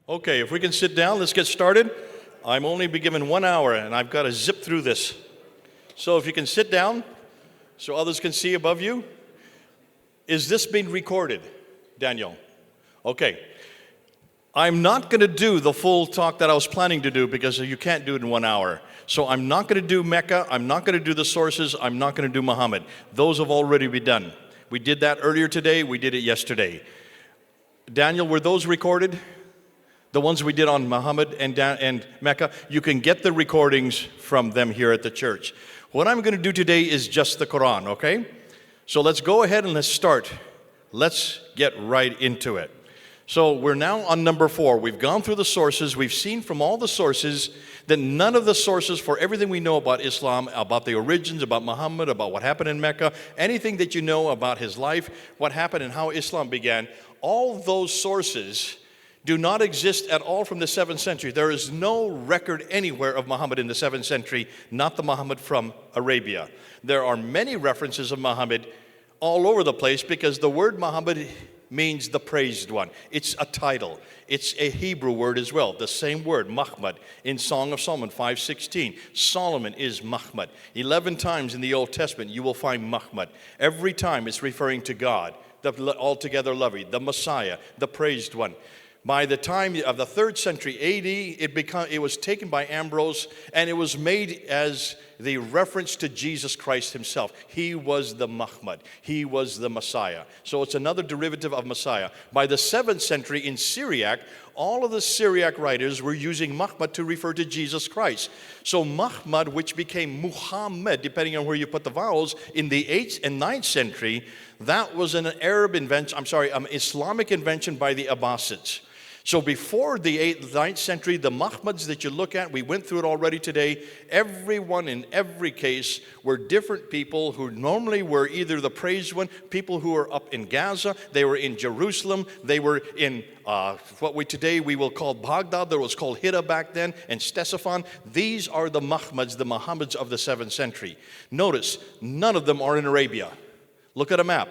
Okay, if we can sit down, let's get started. I'm only be given 1 hour, and I've got to zip through this. So if you can sit down so others can see above you. Is this being recorded, Daniel? Okay. I'm not going to do the full talk that I was planning to do because you can't do it in 1 hour. So I'm not going to do Mecca. I'm not going to do the sources. I'm not going to do Muhammad. Those have already been done. We did that earlier today. We did it yesterday. Daniel, were those recorded? The ones we did on Muhammad and Mecca, you can get the recordings from them here at the church. What I'm going to do today is just the Quran, okay? So let's go ahead and let's start. Let's get right into it. So we're now on number 4. We've gone through the sources. We've seen from all the sources that none of the sources for everything we know about Islam, about the origins, about Muhammad, about what happened in Mecca, anything that you know about his life, what happened and how Islam began, all those sources do not exist at all from the 7th century. There is no record anywhere of Muhammad in the 7th century, not the Muhammad from Arabia. There are many references of Muhammad all over the place because the word Muhammad means the praised one. It's a title. It's a Hebrew word as well. The same word, Mahmud, in Song of Solomon 5:16. Solomon is Mahmud. 11 times in the Old Testament you will find Mahmud. Every time it's referring to God, the altogether lovely, the Messiah, the praised one. By the time of the 3rd century AD, it was taken by Ambrose, and it was made as the reference to Jesus Christ himself. He was the Mahmud. He was the Messiah. So it's another derivative of Messiah. By the 7th century in Syriac, all of the Syriac writers were using Mahmud to refer to Jesus Christ. So Mahmud, which became Muhammad, depending on where you put the vowels, in the 8th and 9th century, that was an Islamic invention by the Abbasids. So before the 8th, 9th century, the Mahmuds that you look at, we went through it already today, everyone in every case were different people who normally were either the praised one, people who were up in Gaza, they were in Jerusalem, they were in what we will call Baghdad, there was called Hira back then, and Ctesiphon. These are the Muhammads of the 7th century. Notice, none of them are in Arabia. Look at a map.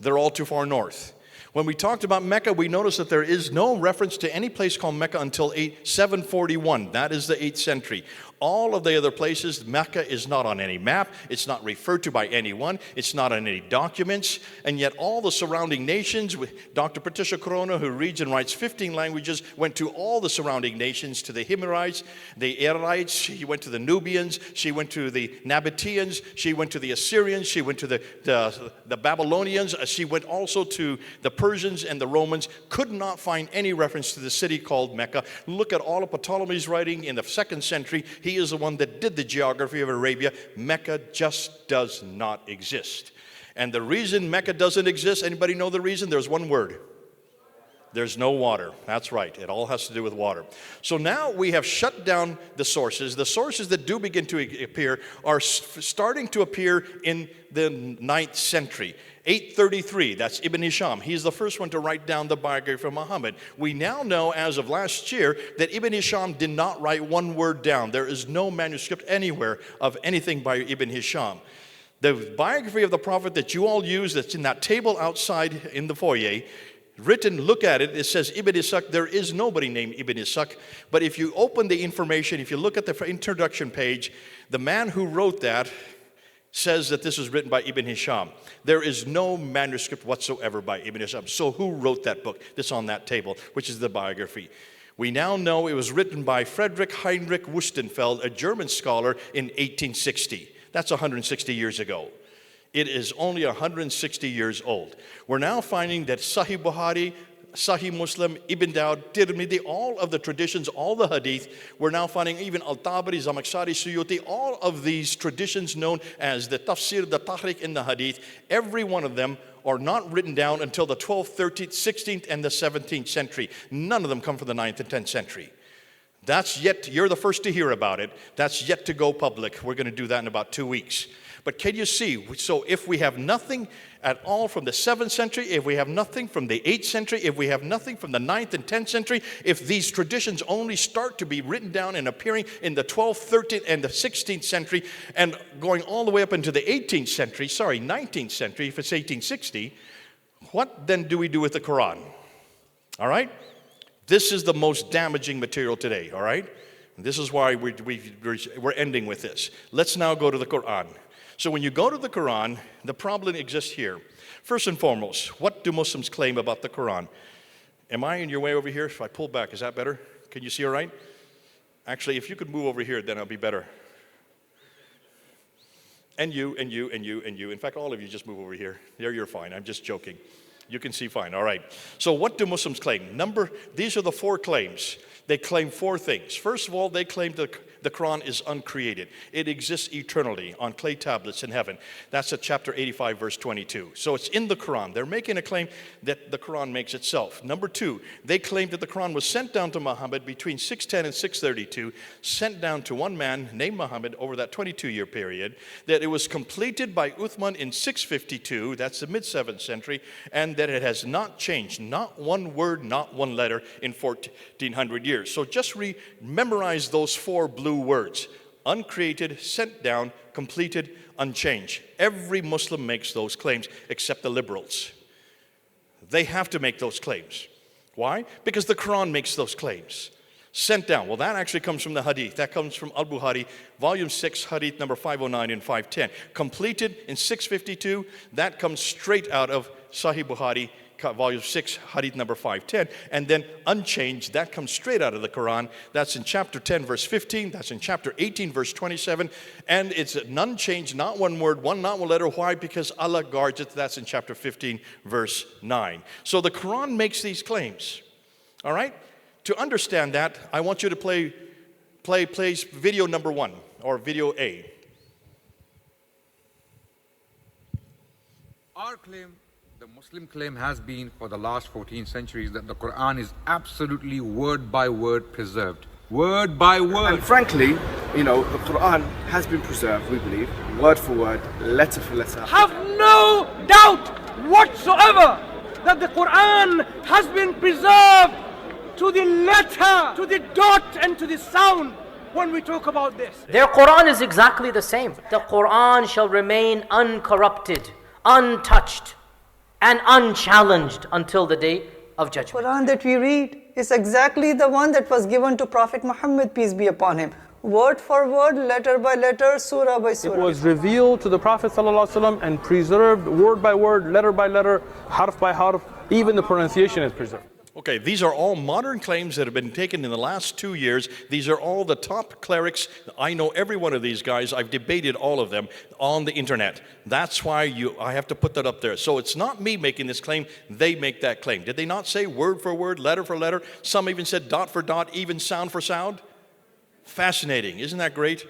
They're all too far north. When we talked about Mecca, we noticed that there is no reference to any place called Mecca until 741. That is the 8th century. All of the other places, Mecca is not on any map. It's not referred to by anyone. It's not on any documents. And yet all the surrounding nations, Dr. Patricia Corona, who reads and writes 15 languages, went to all the surrounding nations, to the Himyarites, the Erites, she went to the Nubians, she went to the Nabateans, she went to the Assyrians, she went to the Babylonians, she went also to the Persians and the Romans, could not find any reference to the city called Mecca. Look at all of Ptolemy's writing in the 2nd century. He is the one that did the geography of Arabia. Mecca just does not exist. And the reason Mecca doesn't exist, anybody know the reason? There's one word. There's no water. That's right. It all has to do with water. So now we have shut down the sources. The sources that do begin to appear are starting to appear in the 9th century. 833, that's Ibn Hisham. He's the first one to write down the biography of Muhammad. We now know, as of last year, that Ibn Hisham did not write one word down. There is no manuscript anywhere of anything by Ibn Hisham. The biography of the Prophet that you all use, that's in that table outside in the foyer, written, look at it, it says Ibn Ishaq. There is nobody named Ibn Ishaq. But if you open the information, if you look at the introduction page, the man who wrote that says that this was written by Ibn Hisham. There is no manuscript whatsoever by Ibn Hisham. So who wrote that book that's on that table, which is the biography? We now know it was written by Friedrich Heinrich Wüstenfeld, a German scholar, in 1860. That's 160 years ago. It is only 160 years old. We're now finding that Sahih Bukhari, Sahih Muslim, Ibn Dawud, Tirmidhi, all of the traditions, all the hadith, we're now finding even Al-Tabari, Zamakhshari, Suyuti, all of these traditions known as the tafsir, the tahriq in the hadith, every one of them are not written down until the 12th, 13th, 16th, and the 17th century. None of them come from the 9th and 10th century. You're the first to hear about it. That's yet to go public. We're going to do that in about 2 weeks. But can you see, so if we have nothing at all from the 7th century, if we have nothing from the 8th century, if we have nothing from the 9th and 10th century, if these traditions only start to be written down and appearing in the 12th, 13th, and the 16th century, and going all the way up into the 19th century, if it's 1860, what then do we do with the Quran? All right? This is the most damaging material today, all right? And this is why we're ending with this. Let's now go to the Quran. So when you go to the Quran, the problem exists here. First and foremost, what do Muslims claim about the Quran? Am I in your way over here? If I pull back, is that better? Can you see all right? Actually, if you could move over here, then it'll be better. And you, and you, and you, and you. In fact, all of you just move over here. There, you're fine. I'm just joking. You can see fine. All right. So what do Muslims claim? These are the 4 claims. They claim 4 things. First of all, they claim the Quran is uncreated. It exists eternally on clay tablets in heaven. That's at chapter 85, verse 22. So it's in the Quran. They're making a claim that the Quran makes itself. Number 2, they claim that the Quran was sent down to Muhammad between 610 and 632, sent down to one man named Muhammad over that 22-year period, that it was completed by Uthman in 652, that's the mid-7th century, and that it has not changed, not one word, not one letter in 1400 years. So just memorize those 4 blue words: uncreated, sent down, completed, unchanged. Every Muslim makes those claims except the liberals. They have to make those claims. Why? Because the Quran makes those claims. Sent down. Well, that actually comes from the Hadith. That comes from Al-Bukhari, volume 6, Hadith number 509 and 510. Completed in 652. That comes straight out of Sahih Bukhari, volume 6, Hadith number 510. And then unchanged, that comes straight out of the Quran. That's in chapter 10, verse 15. That's in chapter 18, verse 27. And it's none changed, not one word, not one letter. Why? Because Allah guards it. That's in chapter 15, verse 9. So the Quran makes these claims. All right? To understand that, I want you to play video number 1, or video A. Our claim, the Muslim claim, has been for the last 14 centuries that the Quran is absolutely word by word preserved. Word by word. And frankly, the Quran has been preserved, we believe, word for word, letter for letter. Have no doubt whatsoever that the Quran has been preserved to the letter, to the dot, and to the sound when we talk about this. Their Quran is exactly the same. The Quran shall remain uncorrupted, untouched, and unchallenged until the day of judgment. The Quran that we read is exactly the one that was given to Prophet Muhammad, peace be upon him. Word for word, letter by letter, surah by surah. It was revealed to the Prophet ﷺ and preserved word by word, letter by letter, harf by harf. Even the pronunciation is preserved. Okay, these are all modern claims that have been taken in the last 2 years. These are all the top clerics. I know every one of these guys. I've debated all of them on the internet. That's why I have to put that up there. So it's not me making this claim. They make that claim. Did they not say word for word, letter for letter? Some even said dot for dot, even sound for sound. Fascinating. Isn't that great?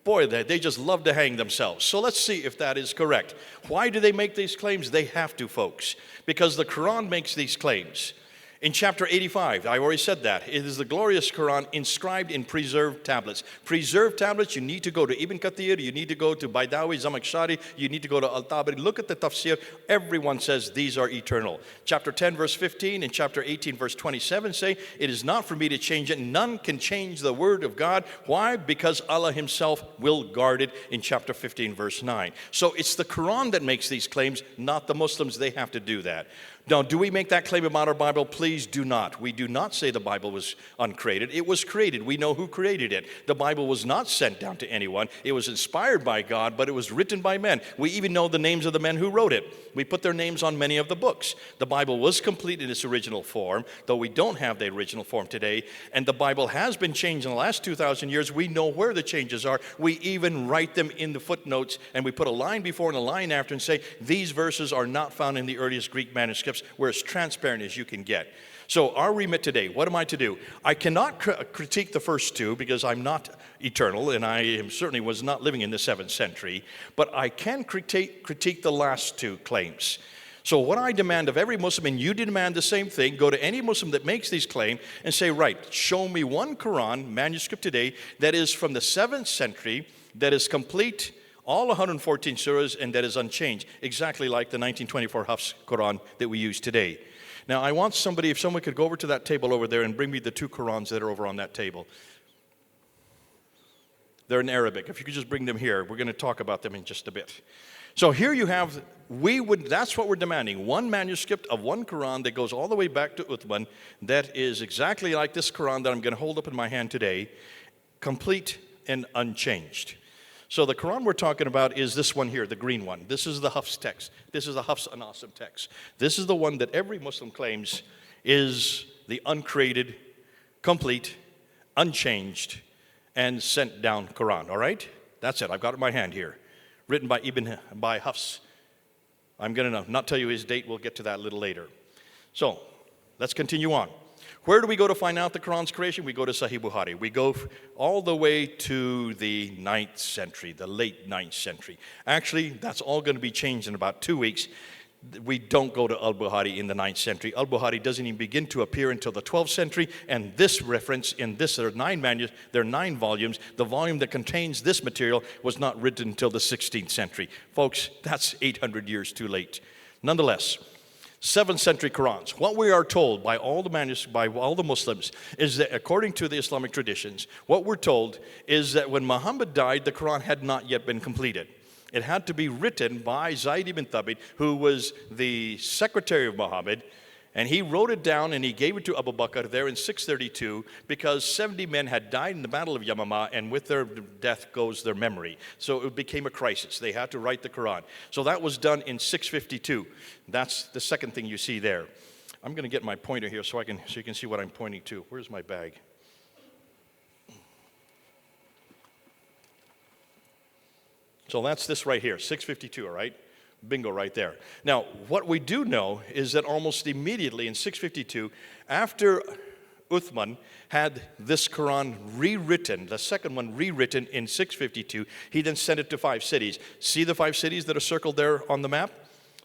Boy, they just love to hang themselves. So let's see if that is correct. Why do they make these claims? They have to, folks. Because the Quran makes these claims. In chapter 85, I already said that, it is the glorious Quran inscribed in preserved tablets. Preserved tablets, you need to go to Ibn Kathir, you need to go to Baidawi, Zamakhshari, you need to go to Al-Tabari. Look at the tafsir. Everyone says these are eternal. Chapter 10, verse 15, and chapter 18, verse 27 say, it is not for me to change it. None can change the word of God. Why? Because Allah himself will guard it in chapter 15, verse 9. So it's the Quran that makes these claims, not the Muslims. They have to do that. Now, do we make that claim about our Bible? Please do not. We do not say the Bible was uncreated. It was created. We know who created it. The Bible was not sent down to anyone. It was inspired by God, but it was written by men. We even know the names of the men who wrote it. We put their names on many of the books. The Bible was complete in its original form, though we don't have the original form today. And the Bible has been changed in the last 2,000 years. We know where the changes are. We even write them in the footnotes, and we put a line before and a line after and say, these verses are not found in the earliest Greek manuscripts. We're as transparent as you can get. So our remit today, what am I to do? I cannot critique the first 2 because I'm not eternal and I certainly was not living in the 7th century, but I can critique the last 2 claims. So what I demand of every Muslim, and you demand the same thing, go to any Muslim that makes these claims and say, right, show me one Quran manuscript today that is from the 7th century, that is complete, all 114 surahs, and that is unchanged, exactly like the 1924 Hafs Quran that we use today. Now, I want somebody, if someone could go over to that table over there and bring me the 2 Qurans that are over on that table. They're in Arabic. If you could just bring them here, we're going to talk about them in just a bit. So here you have, that's what we're demanding. One manuscript of one Quran that goes all the way back to Uthman, that is exactly like this Quran that I'm going to hold up in my hand today, complete and unchanged. So the Quran we're talking about is this one here, the green one. This is the Hafs text. This is the Hafs Anasim text. This is the one that every Muslim claims is the uncreated, complete, unchanged, and sent down Quran, all right? That's it. I've got it in my hand here. Written by Hafs. I'm going to not tell you his date. We'll get to that a little later. So, let's continue on. Where do we go to find out the Quran's creation? We go to Sahih Bukhari. We go all the way to the 9th century, the late 9th century. Actually, that's all going to be changed in about 2 weeks. We don't go to Al-Bukhari in the 9th century. Al-Bukhari doesn't even begin to appear until the 12th century, and this reference in this, there are 9 volumes. The volume that contains this material was not written until the 16th century. Folks, that's 800 years too late. Nonetheless, 7th century Qurans. What we are told by all the Muslims is that according to the Islamic traditions, what we're told is that when Muhammad died, the Quran had not yet been completed. It had to be written by Zayd ibn Thabit, who was the secretary of Muhammad, and he wrote it down and he gave it to Abu Bakr there in 632 because 70 men had died in the Battle of Yamama, and with their death goes their memory. So it became a crisis. They had to write the Quran. So that was done in 652. That's the second thing you see there. I'm going to get my pointer here so you can see what I'm pointing to. Where's my bag? So that's this right here, 652, all right? Bingo right there. Now, what we do know is that almost immediately in 652, after Uthman had this Quran rewritten, the second one rewritten in 652, he then sent it to 5 cities. See the 5 cities that are circled there on the map?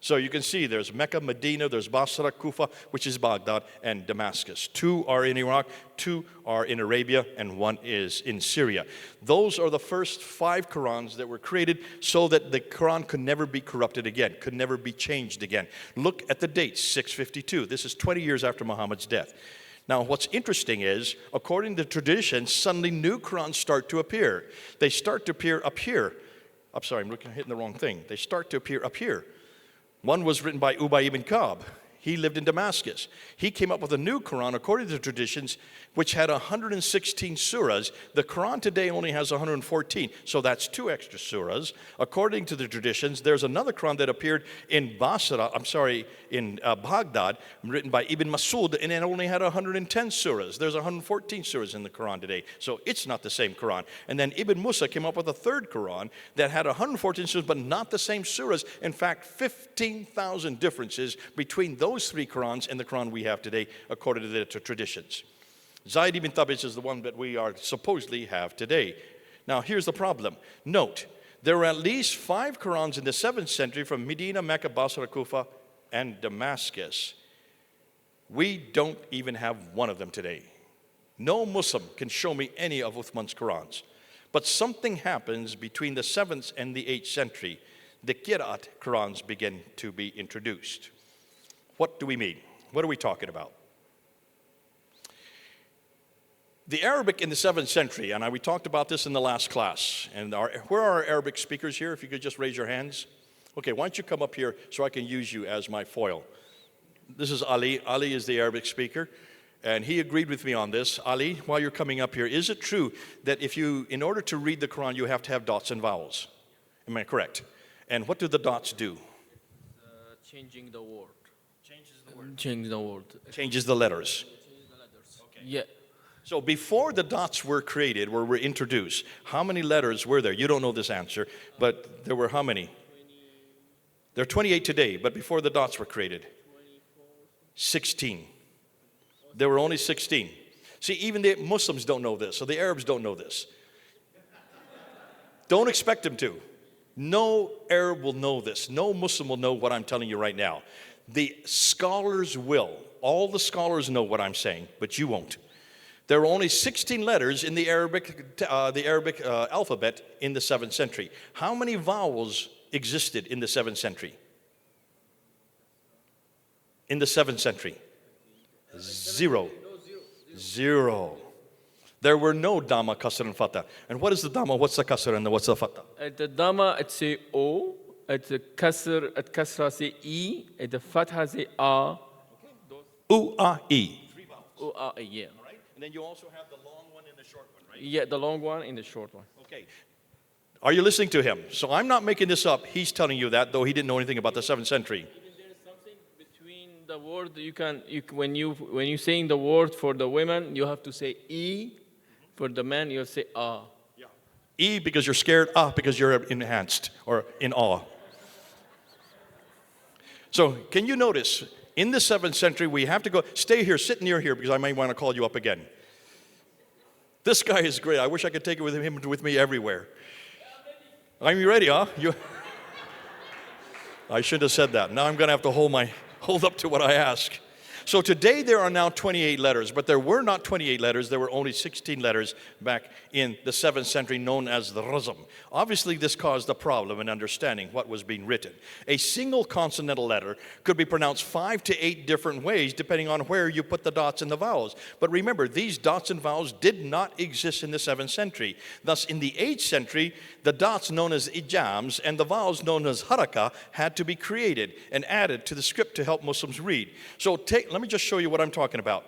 So you can see there's Mecca, Medina, there's Basra, Kufa, which is Baghdad, and Damascus. 2 are in Iraq, 2 are in Arabia, and 1 is in Syria. Those are the first 5 Qurans that were created so that the Quran could never be corrupted again, could never be changed again. Look at the date, 652. This is 20 years after Muhammad's death. Now, what's interesting is, according to tradition, suddenly new Qurans start to appear. They start to appear up here. I'm sorry, I'm hitting the wrong thing. They start to appear up here. One was written by Ubay ibn Ka'b. He lived in Damascus. He came up with a new Quran, according to the traditions, which had 116 surahs. The Quran today only has 114, so that's 2 extra surahs. According to the traditions, there's another Quran that appeared in Baghdad, written by Ibn Masud, and it only had 110 surahs. There's 114 surahs in the Quran today, so it's not the same Quran. And then Ibn Musa came up with a third Quran that had 114 surahs, but not the same surahs. In fact, 15,000 differences between those 3 Qurans and the Quran we have today, according to the traditions. Zayd ibn Thabit is the one that we are supposedly have today. Now, here's the problem. Note, there were at least 5 Qurans in the 7th century from Medina, Mecca, Basra, Kufa, and Damascus. We don't even have one of them today. No Muslim can show me any of Uthman's Qurans. But something happens between the 7th and the 8th century. The Qira'at Qurans begin to be introduced. What do we mean? What are we talking about? The Arabic in the 7th century, and we talked about this in the last class, and where are our Arabic speakers here? If you could just raise your hands. Okay, why don't you come up here so I can use you as my foil. This is Ali. Ali is the Arabic speaker, and he agreed with me on this. Ali, while you're coming up here, is it true that in order to read the Quran, you have to have dots and vowels? Am I correct? And what do the dots do? Changing the word. Changes the word. Changes the letters. Okay. Yeah. So before the dots were created, were introduced, how many letters were there? You don't know this answer, but there were how many? There are 28 today, but before the dots were created, 16. There were only 16. See, even the Muslims don't know this, so the Arabs don't know this. Don't expect them to. No Arab will know this. No Muslim will know what I'm telling you right now. The scholars will. All the scholars know what I'm saying, but you won't. There were only 16 letters in the Arabic alphabet in the 7th century. How many vowels existed in the 7th century? In the 7th century? 0. 0. There were no Dhamma, Kasr, and Fatha. And what is the Dhamma? What's the Kasr and what's the Fatha? At the Dhamma, it say O. At the Kasr, at Kasra, say E. At the Fatha, say A. U, A, E. O, A, yeah. Right? And then you also have the long one and the short one, right? Yeah, the long one and the short one. Okay. Are you listening to him? So I'm not making this up. He's telling you that, though he didn't know anything about the 7th century. There is something between the word when you saying the word for the women, you have to say E. For the man, you say A. Yeah. E because you're scared, A because you're enhanced or in awe. So can you notice, in the 7th century, we have to go, stay here, sit near here, because I may want to call you up again. This guy is great. I wish I could take it with him with me everywhere. Are you ready, huh? I should have said that. Now I'm going to have to hold up to what I ask. So today there are now 28 letters, but there were not 28 letters. There were only 16 letters back in the 7th century, known as the Razm. Obviously, this caused a problem in understanding what was being written. A single consonantal letter could be pronounced 5 to 8 different ways, depending on where you put the dots and the vowels. But remember, these dots and vowels did not exist in the 7th century. Thus, in the 8th century, the dots known as ijams and the vowels known as haraka had to be created and added to the script to help Muslims read. So let me just show you what I'm talking about.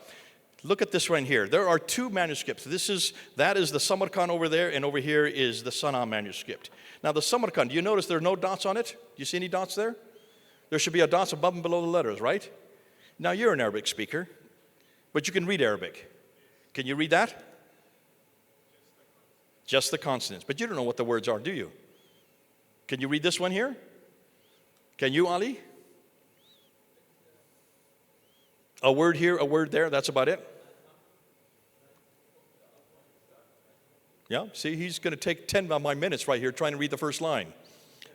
Look at this right here. There are 2 manuscripts. That is the Samarkand over there, and over here is the Sana manuscript. Now the Samarkand, do you notice there are no dots on it? Do you see any dots there? There should be a dots above and below the letters, right? Now you're an Arabic speaker, but you can read Arabic. Can you read that? Just the consonants. But you don't know what the words are, do you? Can you read this one here? Can you, Ali? A word here, a word there, that's about it? Yeah, see, he's going to take 10 of my minutes right here trying to read the first line.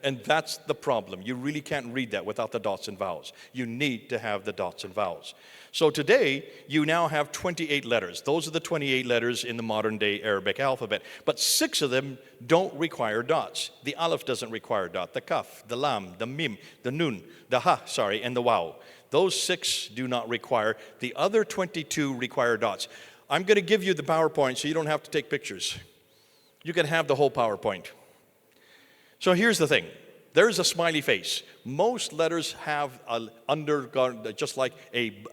And that's the problem. You really can't read that without the dots and vowels. You need to have the dots and vowels. So today, you now have 28 letters. Those are the 28 letters in the modern day Arabic alphabet. But 6 of them don't require dots. The aleph doesn't require a dot. The kaf, the lam, the mim, the nun, the ha, and the waw. Those 6 do not require. The other 22 require dots. I'm going to give you the PowerPoint so you don't have to take pictures. You can have the whole PowerPoint. So here's the thing. There's a smiley face. Most letters have undergone just like a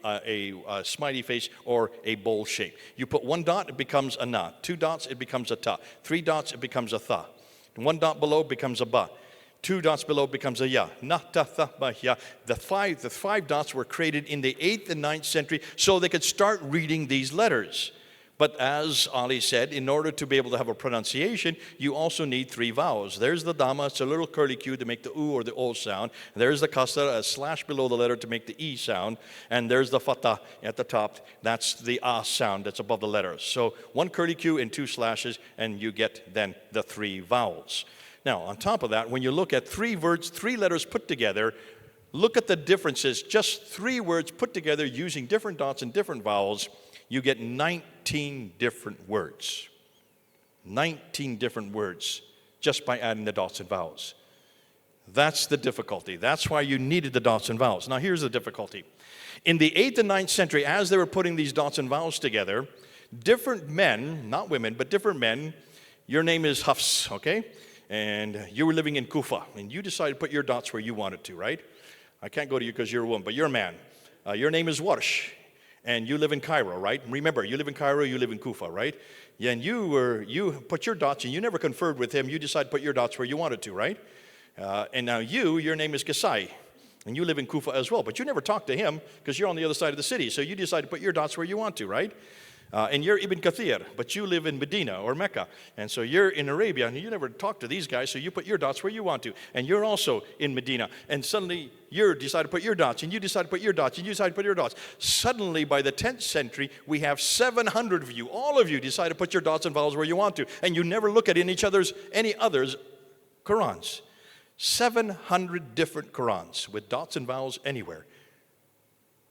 smiley face or a bowl shape. You put 1 dot, it becomes a na. 2 dots, it becomes a ta. 3 dots, it becomes a tha. 1 dot below becomes a ba. 2 dots below becomes a ya. Na, ta, tha, ba, ya. The 5 dots were created in the 8th and 9th century so they could start reading these letters. But as Ali said, in order to be able to have a pronunciation, you also need 3 vowels. There's the Dhamma, it's a little curly Q to make the U or the O sound. There's the Kasra, a slash below the letter to make the E sound. And there's the Fatha at the top, that's the A sound that's above the letters. So 1 curly Q and 2 slashes, and you get then the 3 vowels. Now, on top of that, when you look at 3 words, 3 letters put together, look at the differences. Just 3 words put together using different dots and different vowels, you get 19 different words. 19 different words just by adding the dots and vowels. That's the difficulty. That's why you needed the dots and vowels. Now here's the difficulty. In the 8th and 9th century, as they were putting these dots and vowels together, different men, not women, but different men, your name is Hafs, okay? And you were living in Kufa, and you decided to put your dots where you wanted to, right? I can't go to you because you're a woman, but you're a man. Your name is Warsh. And you live in Cairo, right? Remember, you live in Cairo, you live in Kufa, right? Yeah, and you put your dots, and you never conferred with him. You decided to put your dots where you wanted to, right? And now your name is Kasai, and you live in Kufa as well. But you never talked to him because you're on the other side of the city. So you decide to put your dots where you want to, right? And you're Ibn Kathir, but you live in Medina or Mecca. And so you're in Arabia, and you never talk to these guys, so you put your dots where you want to. And you're also in Medina. And suddenly you decide to put your dots, and you decide to put your dots, and you decide to put your dots. Suddenly, by the 10th century, we have 700 of you. All of you decide to put your dots and vowels where you want to. And you never look at any others' Qurans. 700 different Qurans with dots and vowels anywhere.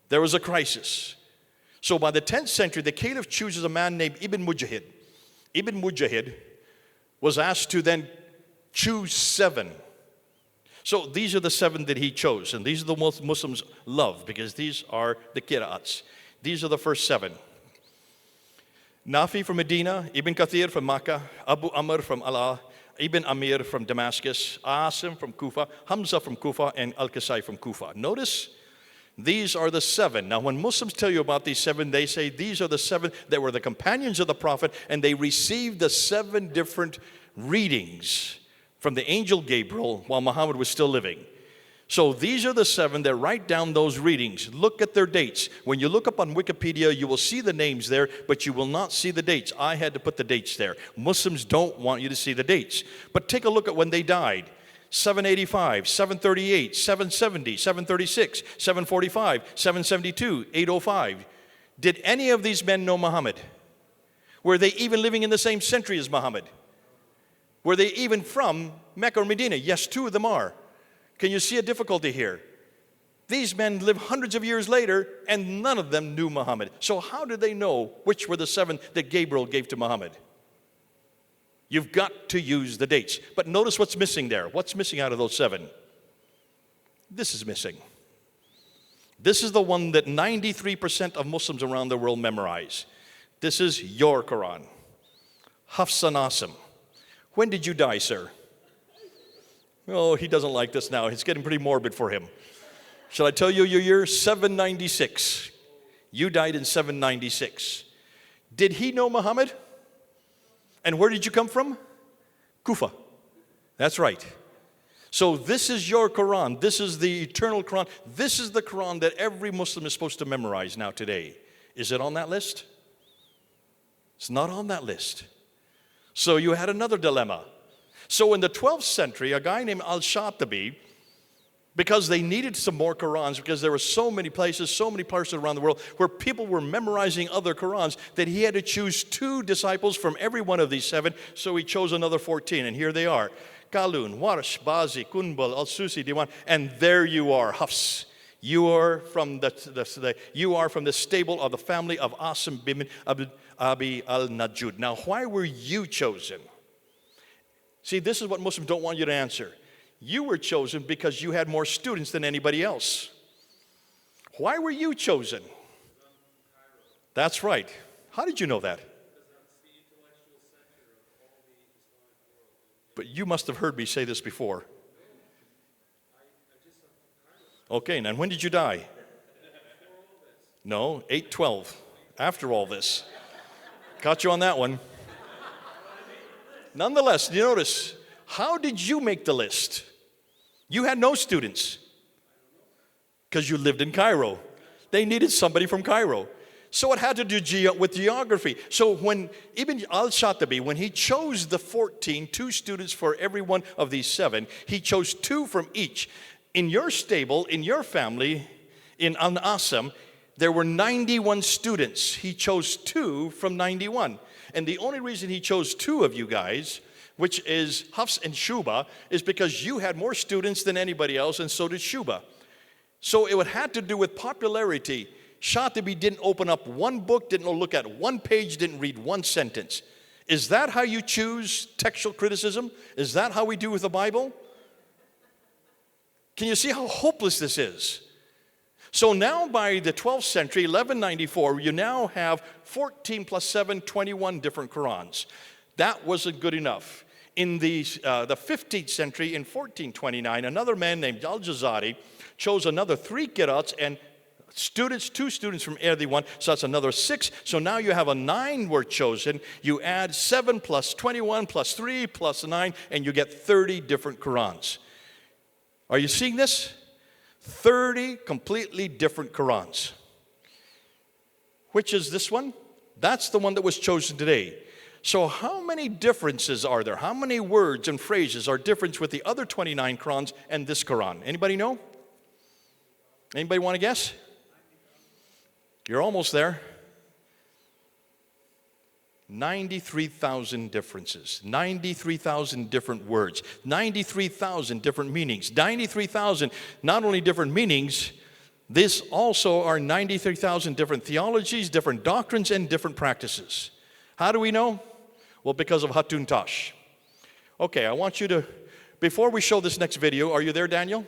There was a crisis. So by the 10th century, the caliph chooses a man named Ibn Mujahid. Ibn Mujahid was asked to then choose 7. So these are the 7 that he chose, and these are the most Muslims love because these are the qira'ats. These are the first 7. Nafi from Medina, Ibn Kathir from Makkah, Abu Amr from Allah, Ibn Amir from Damascus, Asim from Kufa, Hamza from Kufa, and Al-Kasai from Kufa. Notice, these are the 7. Now, when Muslims tell you about these 7, they say these are the 7 that were the companions of the Prophet, and they received the 7 different readings from the angel Gabriel while Muhammad was still living. So these are the 7 that write down those readings. Look at their dates. When you look up on Wikipedia, you will see the names there, but you will not see the dates. I had to put the dates there. Muslims don't want you to see the dates. But take a look at when they died. 785, 738, 770, 736, 745, 772, 805. Did any of these men know Muhammad? Were they even living in the same century as Muhammad? Were they even from Mecca or Medina? Yes, 2 of them are. Can you see a difficulty here? These men lived hundreds of years later, and none of them knew Muhammad. So how did they know which were the 7 that Gabriel gave to Muhammad? You've got to use the dates. But notice what's missing there. What's missing out of those 7? This is missing. This is the one that 93% of Muslims around the world memorize. This is your Quran. Hafs and Asim. When did you die, sir? Oh, he doesn't like this now. It's getting pretty morbid for him. Shall I tell you your year? 796. You died in 796. Did he know Muhammad? And where did you come from? Kufa. That's right. So this is your Quran. This is the eternal Quran. This is the Quran that every Muslim is supposed to memorize now today. Is it on that list? It's not on that list. So you had another dilemma. So in the 12th century, a guy named Al-Shatibi, because they needed some more Qurans, because there were so many places, so many parts around the world where people were memorizing other Qurans, that he had to choose 2 disciples from every one of these 7, so he chose another 14, and here they are. Qalun, Warsh, Bazi, Kunbal, Al-Susi, Diwan, and there you are, Hafs. You are from the stable of the family of Asim bin Abi al-Najud. Now, why were you chosen? See, this is what Muslims don't want you to answer. You were chosen because you had more students than anybody else. Why were you chosen? That's right. How did you know that? But you must have heard me say this before. Okay, now when did you die? No, 8/12. After all this. Got you on that one. Nonetheless, you notice, how did you make the list? You had no students because you lived in Cairo. They needed somebody from Cairo. So it had to do with geography. So when Ibn al-Shatibi, when he chose the 14, 2 students for every one of these 7, he chose 2 from each. In your stable, in your family, in Al-Asam, there were 91 students. He chose 2 from 91. And the only reason he chose 2 of you guys, which is Hafs and Shuba, is because you had more students than anybody else, and so did Shuba. So it had to do with popularity. Shatibi didn't open up one book, didn't look at one page, didn't read one sentence. Is that how you choose textual criticism? Is that how we do with the Bible? Can you see how hopeless this is? So now by the 12th century, 1194, you now have 14 plus 7, 21 different Qurans. That wasn't good enough. In the 15th century, in 1429, another man named Al-Jazari chose another 3 qirats and 2 students from every one, so that's another 6. So now you have a 9 were chosen. You add 7 plus 21 plus 3 plus 9, and you get 30 different Qurans. Are you seeing this? 30 completely different Qurans. Which is this one? That's the one that was chosen today. So how many differences are there? How many words and phrases are different with the other 29 Qurans and this Quran? Anybody know? Anybody want to guess? You're almost there. 93,000 differences, 93,000 different words, 93,000 different meanings, 93,000 not only different meanings, this also are 93,000 different theologies, different doctrines, and different practices. How do we know? Well, because of Hatun Tash. Okay, I want you to, before we show this next video, are you there, Daniel?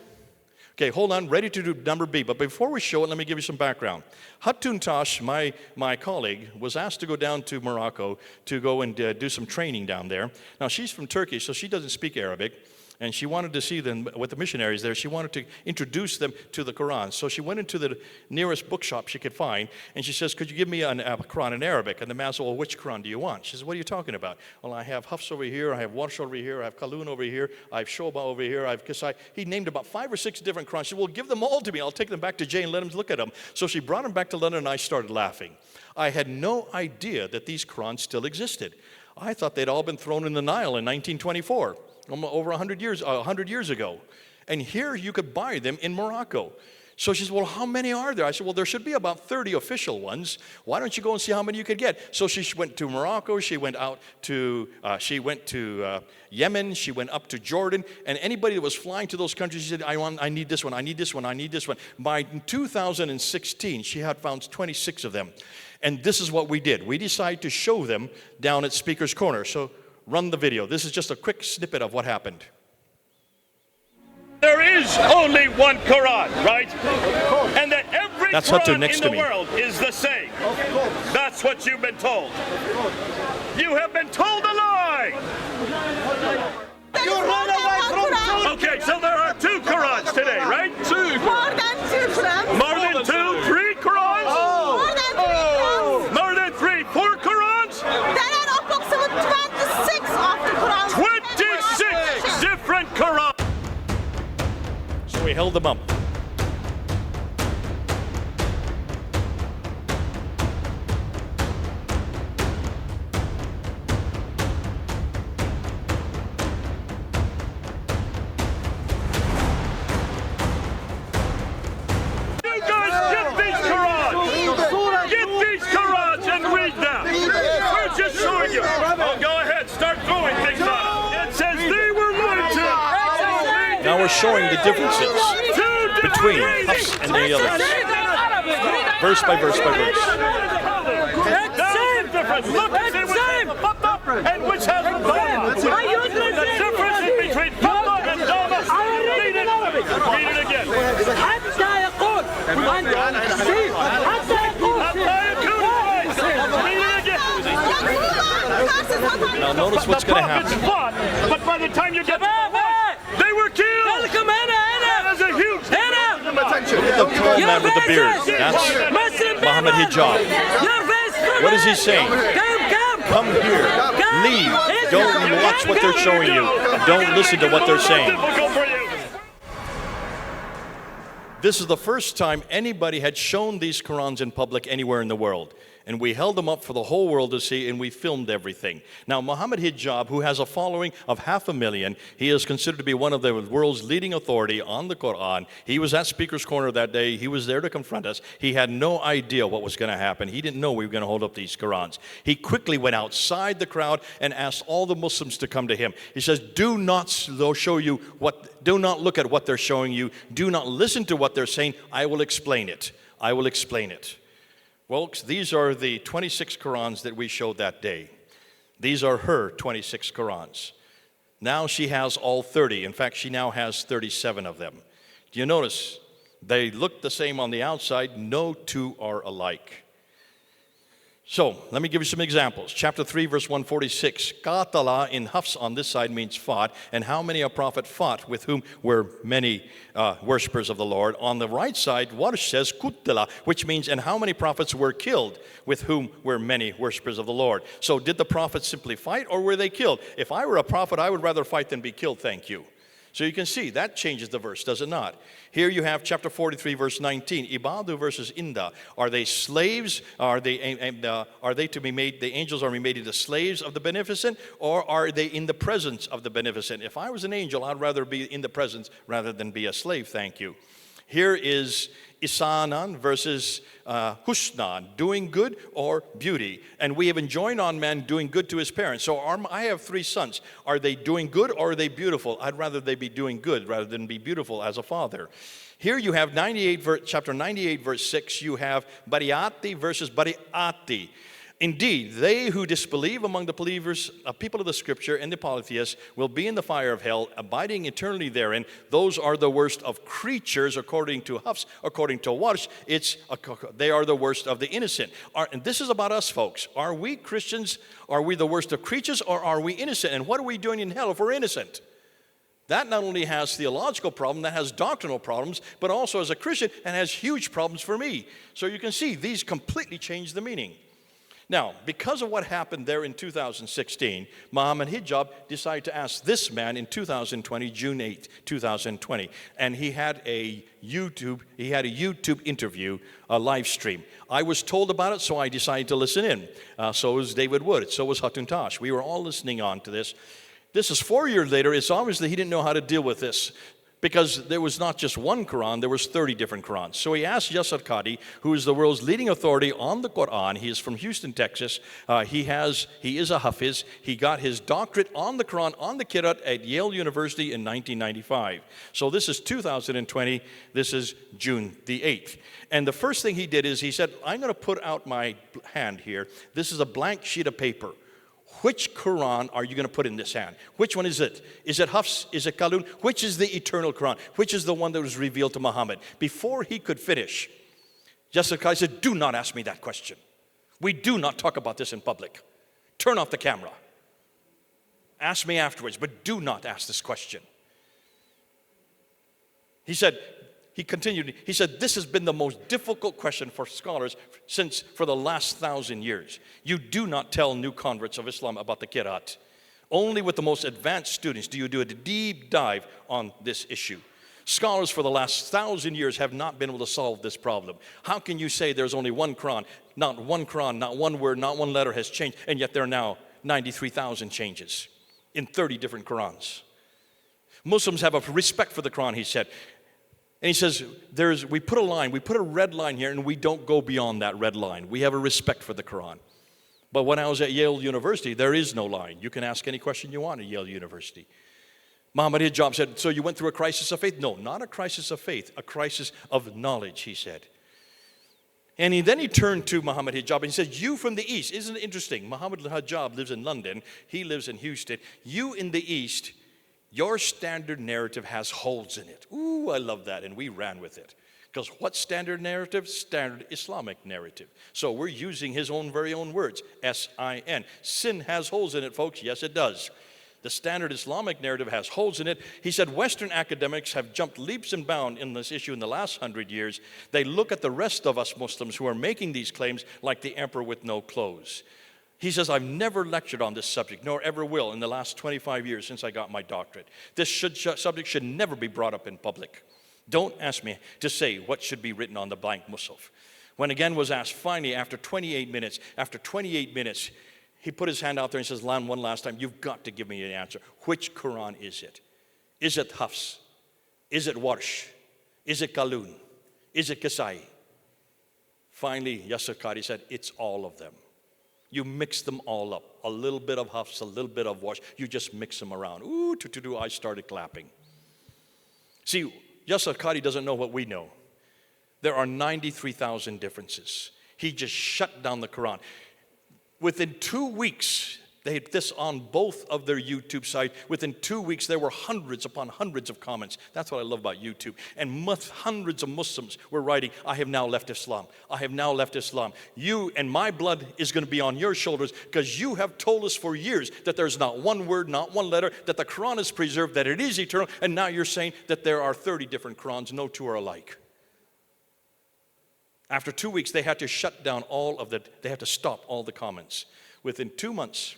Okay, hold on, ready to do number B. But before we show it, let me give you some background. Hatun Tash, my colleague, was asked to go down to Morocco to go and do some training down there. Now, she's from Turkey, so she doesn't speak Arabic. And she wanted to see them with the missionaries there. She wanted to introduce them to the Quran. So she went into the nearest bookshop she could find, and she says, could you give me a Quran in Arabic? And the man said, well, which Quran do you want? She says, what are you talking about? Well, I have Hafs over here, I have Warsh over here, I have Kalun over here, I have Shoba over here, I have Kisai. He named about 5 or 6 different Qurans. She said, well, give them all to me. I'll take them back to Jay and let him look at them. So she brought them back to London, and I started laughing. I had no idea that these Qurans still existed. I thought they'd all been thrown in the Nile in 1924. Over 100 years ago. And here you could buy them in Morocco. So she said, well, how many are there? I said, well, there should be about 30 official ones. Why don't you go and see how many you could get? So she went to Morocco, she went to Yemen, she went up to Jordan, and anybody that was flying to those countries, she said, I need this one, I need this one, I need this one. By 2016, she had found 26 of them. And this is what we did. We decided to show them down at Speaker's Corner. So run the video. This is just a quick snippet of what happened. There is only one Quran, right? And that every That's Quran next in to the me. world is the same. That's what you've been told. You have been told a lie. You run away from truth. Okay, so there are 2 Qurans today, right? 2. More than 2 Qurans. More than 2, 3 Qurans? More than 3 Qurans. More than 3, 4 Qurans? There are approximately 26 of the Qurans. 26 different Qurans. So we held them up. You guys get these Qurans! Get these Qurans and read them! We're just showing you. Oh, go ahead, start throwing things on. It says they were lied to. Now we're showing the differences between Hafs and the others. Verse by verse by verse. That's the difference. Look and see which has the Fatta and which has the Dhamma. The difference is between Fatta and Dhamma. Read it. Read it again. Read it again. Now notice what's going to happen. Fought, but by the time you get to the fight, they were killed. That is a huge Look at the tall man with the beard. That's Muhammad Hijab. What is he saying? Come here. Leave. Don't watch what they're showing you. Don't listen to what they're saying. This is the first time anybody had shown these Qurans in public anywhere in the world. And we held them up for the whole world to see, and we filmed everything. Now, Muhammad Hijab, who has a following of 500,000, he is considered to be one of the world's leading authority on the Quran. He was at Speaker's Corner that day. He was there to confront us. He had no idea what was going to happen. He didn't know we were going to hold up these Qurans. He quickly went outside the crowd and asked all the Muslims to come to him. He says, do not look at what they're showing you. Do not listen to what they're saying. I will explain it. I will explain it. Folks, these are the 26 Qurans that we showed that day. These are her 26 Qurans. Now she has all 30. In fact, she now has 37 of them. Do you notice? They look the same on the outside. No 2 are alike. So, let me give you some examples. Chapter 3, verse 146. Qatala in Hafs on this side means fought. And how many a prophet fought with whom were many worshippers of the Lord. On the right side, Warsh says Kuttala, which means and how many prophets were killed with whom were many worshippers of the Lord. So did the prophets simply fight or were they killed? If I were a prophet, I would rather fight than be killed, thank you. So you can see that changes the verse, does it not? Here you have chapter 43, verse 19. Ibadu versus Inda. Are they slaves? Are they to be made, the angels are made into slaves of the beneficent? Or are they in the presence of the beneficent? If I was an angel, I'd rather be in the presence rather than be a slave, thank you. Here is Isanan versus Husnan, doing good or beauty. And we have enjoined on man doing good to his parents. So I have 3 sons. Are they doing good or are they beautiful? I'd rather they be doing good rather than be beautiful as a father. Here you have chapter 98, verse 6. You have Bariati versus Bariati. Indeed, they who disbelieve among the believers, people of the Scripture and the polytheists, will be in the fire of hell, abiding eternally therein. Those are the worst of creatures, according to Hafs, according to Warsh. They are the worst of the innocent. And this is about us, folks. Are we Christians? Are we the worst of creatures, or are we innocent? And what are we doing in hell if we're innocent? That not only has theological problems, that has doctrinal problems, but also as a Christian, and has huge problems for me. So you can see these completely change the meaning. Now, because of what happened there in 2016, Muhammad Hijab decided to ask this man in 2020, June 8, 2020, and he had a YouTube interview, a live stream. I was told about it, so I decided to listen in. So was David Wood, so was Hatun Tash. We were all listening on to this. This is 4 years later. It's obviously he didn't know how to deal with this, because there was not just one Quran, there was 30 different Qurans. So he asked Yasser Qadi, who is the world's leading authority on the Quran. He is from Houston, Texas. He is a Hafiz. He got his doctorate on the Quran, on the Qiraat at Yale University in 1995. So this is 2020. This is June the 8th. And the first thing he did is he said, I'm going to put out my hand here. This is a blank sheet of paper. Which Quran are you going to put in this hand? Which one is it? Is it Hafs? Is it Kalun? Which is the eternal Quran? Which is the one that was revealed to Muhammad? Before he could finish, Yasser Qadi said, do not ask me that question. We do not talk about this in public. Turn off the camera. Ask me afterwards, but do not ask this question. He continued, he said, this has been the most difficult question for scholars for the last 1,000 years. You do not tell new converts of Islam about the Qiraat. Only with the most advanced students do you do a deep dive on this issue. Scholars for the last 1,000 years have not been able to solve this problem. How can you say there's only one Quran, not one word, not one letter has changed, and yet there are now 93,000 changes in 30 different Qurans? Muslims have a respect for the Quran, he said. And he says, we put a red line here, and we don't go beyond that red line. We have a respect for the Quran. But when I was at Yale University, there is no line. You can ask any question you want at Yale University. Muhammad Hijab said, so you went through a crisis of faith? No, not a crisis of faith, a crisis of knowledge, he said. And then he turned to Muhammad Hijab and he said, you from the East, isn't it interesting? Muhammad Hijab lives in London, he lives in Houston. You in the East, your standard narrative has holes in it. Ooh, I love that, and we ran with it. Because what standard narrative? Standard Islamic narrative. So we're using his very own words, S-I-N. Sin has holes in it, folks. Yes, it does. The standard Islamic narrative has holes in it. He said Western academics have jumped leaps and bounds in this issue in the last 100 years. They look at the rest of us Muslims who are making these claims like the emperor with no clothes. He says, I've never lectured on this subject, nor ever will in the last 25 years since I got my doctorate. This subject should never be brought up in public. Don't ask me to say what should be written on the blank Musaf. When again was asked, finally, after 28 minutes, he put his hand out there and says, one last time, you've got to give me an answer. Which Quran is it? Is it Hafs? Is it Warsh? Is it Kalun? Is it Kasai? Finally, Yasser Qadi said, it's all of them. You mix them all up. A little bit of Hafs, a little bit of Warsh. You just mix them around. Ooh, I started clapping. See, Yasser Qadi doesn't know what we know. There are 93,000 differences. He just shut down the Quran. Within 2 weeks, they had this on both of their YouTube sites. Within 2 weeks, there were hundreds upon hundreds of comments. That's what I love about YouTube. And hundreds of Muslims were writing, I have now left Islam. I have now left Islam. You and my blood is going to be on your shoulders because you have told us for years that there's not one word, not one letter, that the Quran is preserved, that it is eternal, and now you're saying that there are 30 different Qurans, no two are alike. After 2 weeks, they had to shut down they had to stop all the comments. Within 2 months,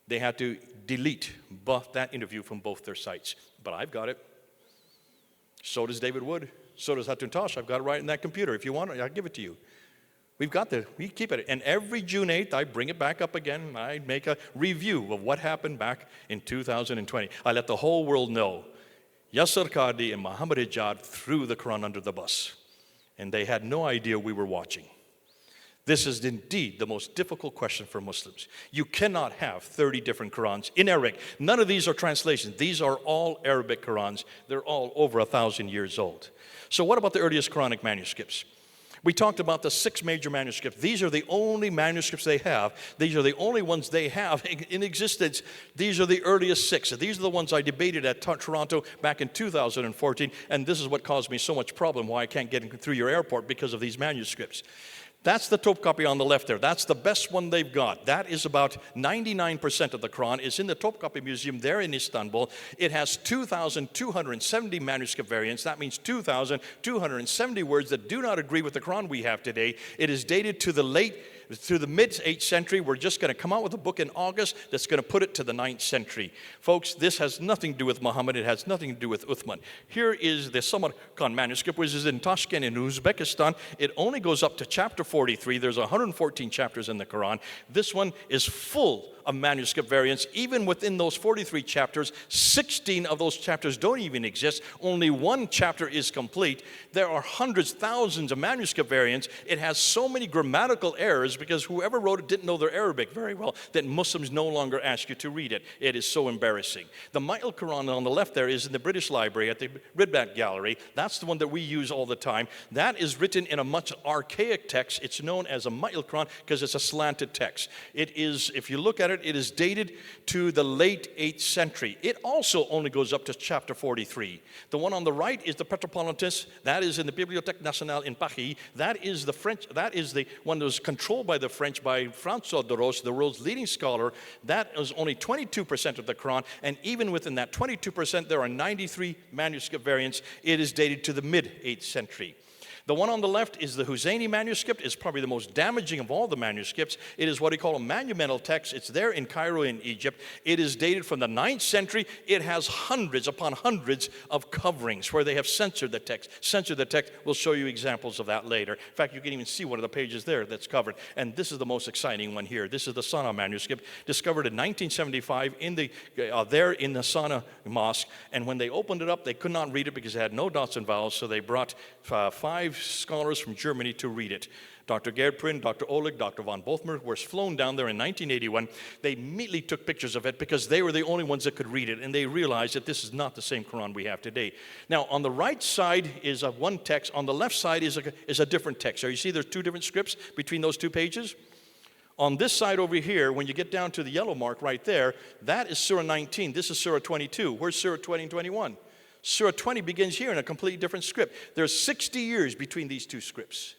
they had to delete that interview from both their sites. But I've got it. So does David Wood. So does Hatun Tash. I've got it right in that computer. If you want it, I'll give it to you. We keep it. And every June 8th, I bring it back up again. I make a review of what happened back in 2020. I let the whole world know Yasser Qadi and Muhammad Hijab threw the Quran under the bus. And they had no idea we were watching. This is indeed the most difficult question for Muslims. You cannot have 30 different Qurans in Arabic. None of these are translations. These are all Arabic Qurans. They're all over 1,000 years old. So what about the earliest Quranic manuscripts? We talked about the 6 major manuscripts. These are the only manuscripts they have. These are the only ones they have in existence. These are the earliest 6. These are the ones I debated at Toronto back in 2014, and this is what caused me so much problem, why I can't get through your airport because of these manuscripts. That's the top copy on the left there. That's the best one they've got. That is about 99% of the Quran. It's in the Topkapi Museum there in Istanbul. It has 2,270 manuscript variants. That means 2,270 words that do not agree with the Quran we have today. It is dated to the mid-8th century. We're just going to come out with a book in August that's going to put it to the 9th century. Folks, this has nothing to do with Muhammad. It has nothing to do with Uthman. Here is the Samarkand manuscript, which is in Tashkent in Uzbekistan. It only goes up to chapter 43. There's 114 chapters in the Quran. This one is full of manuscript variants. Even within those 43 chapters, 16 of those chapters don't even exist. Only one chapter is complete. There are hundreds, thousands of manuscript variants. It has so many grammatical errors because whoever wrote it didn't know their Arabic very well that Muslims no longer ask you to read it. It is so embarrassing. The Ma'il Quran on the left there is in the British Library at the Ridback Gallery. That's the one that we use all the time. That is written in a much archaic text. It's known as a Ma'il Quran because it's a slanted text. It is, if you look at it, it is dated to the late 8th century. It also only goes up to chapter 43. The one on the right is the Petropolitanus. That is in the Bibliothèque Nationale in Paris. That is the French. That is the one that was controlled by the French by François de Ros, the world's leading scholar. That is only 22% of the Quran, and even within that 22%, there are 93 manuscript variants. It is dated to the mid-8th century. The one on the left is the Husseini manuscript. It's probably the most damaging of all the manuscripts. It is what we call a monumental text. It's there in Cairo in Egypt. It is dated from the 9th century. It has hundreds upon hundreds of coverings where they have censored the text. Censored the text. We'll show you examples of that later. In fact, you can even see one of the pages there that's covered. And this is the most exciting one here. This is the Sana manuscript, discovered in 1975 there in the Sana Mosque. And when they opened it up, they could not read it because it had no dots and vowels. So they brought 5 scholars from Germany to read it. Dr. Gerdprin, Dr. Oleg, Dr. von Bothmer were flown down there in 1981. They immediately took pictures of it because they were the only ones that could read it, and they realized that this is not the same Quran we have today. Now, on the right side is one text. On the left side is a different text. So you see there's 2 different scripts between those 2 pages? On this side over here, when you get down to the yellow mark right there, that is Surah 19. This is Surah 22. Where's Surah 20 and 21? Surah 20 begins here in a completely different script. There's 60 years between these 2 scripts.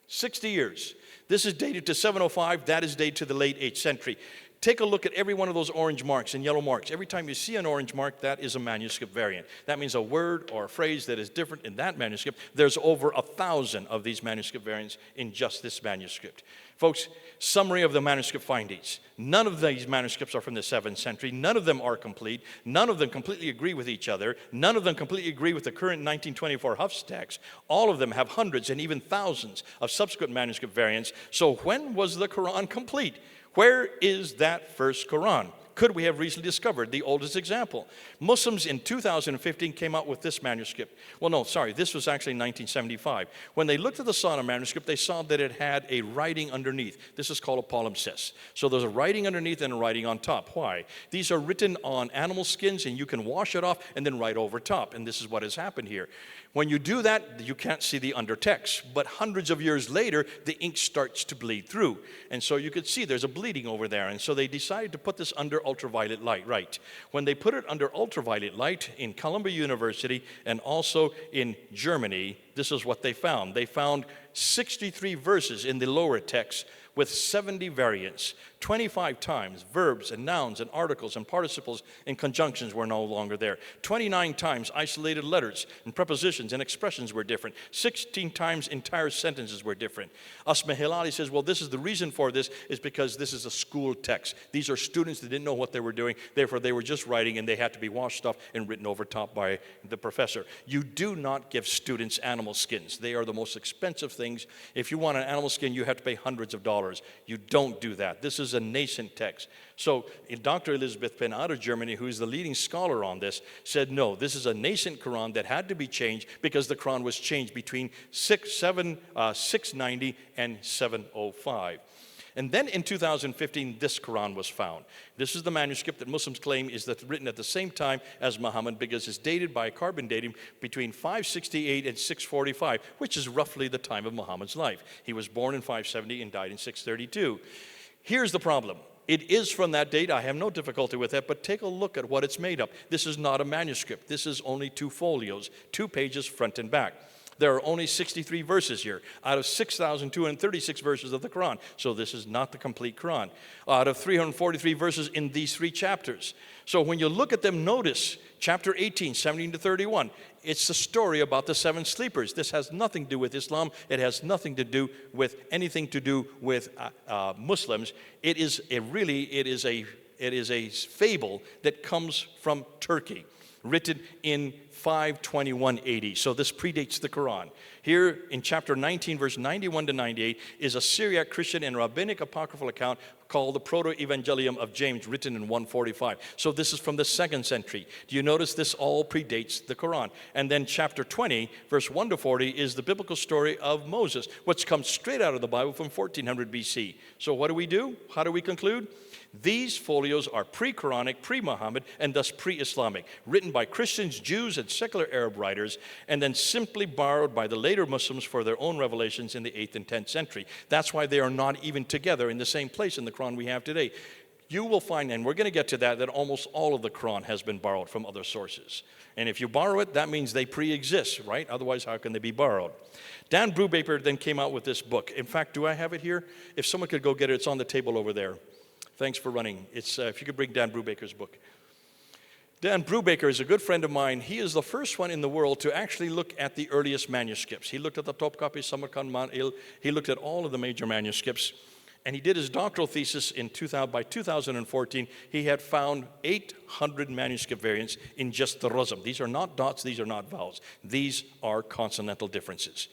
60 years. This is dated to 705. That is dated to the late 8th century. Take a look at every one of those orange marks and yellow marks. Every time you see an orange mark, that is a manuscript variant. That means a word or a phrase that is different in that manuscript. There's over 1,000 of these manuscript variants in just this manuscript. Folks, summary of the manuscript findings. None of these manuscripts are from the 7th century. None of them are complete. None of them completely agree with each other. None of them completely agree with the current 1924 Hafs text. All of them have hundreds and even thousands of subsequent manuscript variants. So when was the Quran complete? Where is that first Quran? Could we have recently discovered the oldest example? Muslims in 2015 came out with this manuscript. Well, no, sorry, this was actually 1975. When they looked at the Sana manuscript, they saw that it had a writing underneath. This is called a palimpsest. So there's a writing underneath and a writing on top. Why? These are written on animal skins, and you can wash it off and then write over top. And this is what has happened here. When you do that, you can't see the undertext. But hundreds of years later, the ink starts to bleed through. And so you could see there's a bleeding over there. And so they decided to put this under ultraviolet light, right? When they put it under ultraviolet light in Columbia University and also in Germany, this is what they found. They found 63 verses in the lower text with 70 variants. 25 times verbs and nouns and articles and participles and conjunctions were no longer there. 29 times isolated letters and prepositions and expressions were different. 16 times entire sentences were different. Asma Hilali says, well, this is the reason for this is because this is a school text. These are students that didn't know what they were doing. Therefore, they were just writing and they had to be washed off and written over top by the professor. You do not give students animal skins. They are the most expensive things. If you want an animal skin, you have to pay hundreds of dollars. You don't do that. This is a nascent text. So Dr. Elizabeth Penn out of Germany, who is the leading scholar on this, said, no, this is a nascent Quran that had to be changed because the Quran was changed between 690 and 705. And then in 2015, this Quran was found. This is the manuscript that Muslims claim is written at the same time as Muhammad, because it's dated by carbon dating between 568 and 645, which is roughly the time of Muhammad's life. He was born in 570 and died in 632. Here's the problem. It is from that date. I have no difficulty with that, but take a look at what it's made of. This is not a manuscript. This is only 2 folios, 2 pages front and back. There are only 63 verses here out of 6,236 verses of the Quran. So this is not the complete Quran. Out of 343 verses in these 3 chapters. So when you look at them, notice chapter 18, 17 to 31. It's the story about the 7 sleepers. This has nothing to do with Islam. It has nothing to do with anything to do with Muslims. It is a fable that comes from Turkey, written in 521 AD. So this predates the Quran. Here in chapter 19, verse 91 to 98, is a Syriac Christian and rabbinic apocryphal account called the Proto-Evangelium of James, written in 145. So this is from the 2nd century. Do you notice this all predates the Quran? And then chapter 20, verse 1 to 40, is the biblical story of Moses, which comes straight out of the Bible from 1400 BC. So what do? How do we conclude? These folios are pre-Quranic, pre-Muhammad, and thus pre-Islamic, written by Christians, Jews, and secular Arab writers, and then simply borrowed by the later Muslims for their own revelations in the 8th and 10th century. That's why they are not even together in the same place in the Quran we have today. You will find, and we're going to get to that almost all of the Quran has been borrowed from other sources. And if you borrow it, that means they pre-exist, right? Otherwise, how can they be borrowed? Dan Brubaker then came out with this book. In fact, do I have it here? If someone could go get it, it's on the table over there. Thanks for running. It's if you could bring Dan Brubaker's book. Dan Brubaker is a good friend of mine. He is the first one in the world to actually look at the earliest manuscripts. He looked at the Topkapi, Samarkand, Ma'il. He looked at all of the major manuscripts. And he did his doctoral thesis by 2014. He had found 800 manuscript variants in just the Razm. These are not dots. These are not vowels. These are consonantal differences.